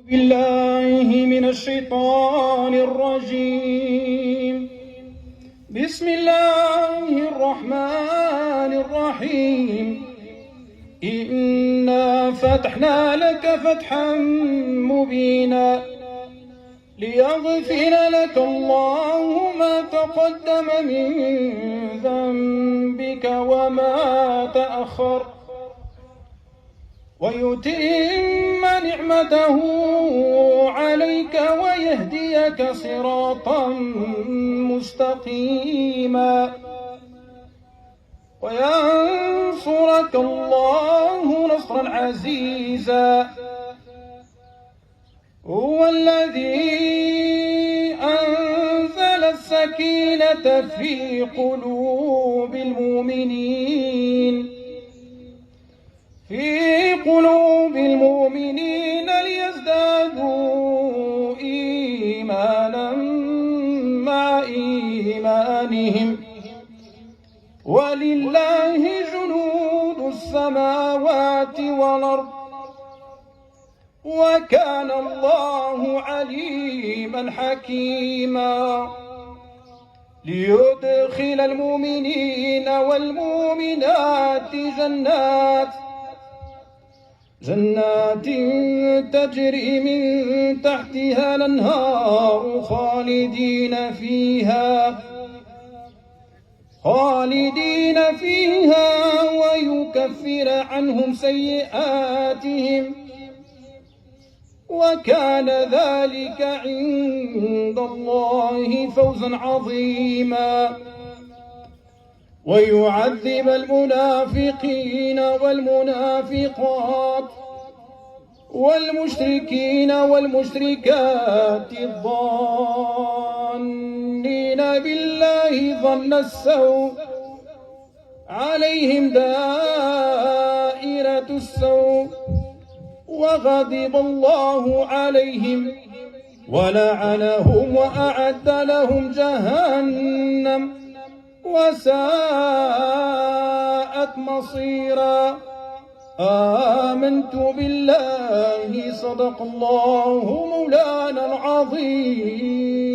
بالله من الشيطان الرجيم. بسم الله الرحمن الرحيم. إنا فتحنا لك فتحا مبينا ليغفر لك الله ما تقدم من ذنبك وما تأخر ويتم نعمته عليك ويهديك صراطا مستقيما وينصرك الله نصرا عزيزا. هو الذي أنزل السكينة في قلوب المؤمنين ليزدادوا إيمانا مع إيمانهم ولله جنود السماوات والأرض وكان الله عليما حكيما. ليدخل المؤمنين والمؤمنات جنات تجري من تحتها الأنهار خالدين فيها ويكفر عنهم سيئاتهم وكان ذلك عند الله فوزا عظيما. ويعذب المنافقين والمنافقات والمشركين والمشركات الظانين بالله ظن السوء عليهم دائرة السوء وغضب الله عليهم ولعنهم وأعد لهم جهنم وساءت مصيرا. آمنت بالله صدق الله مولانا العظيم.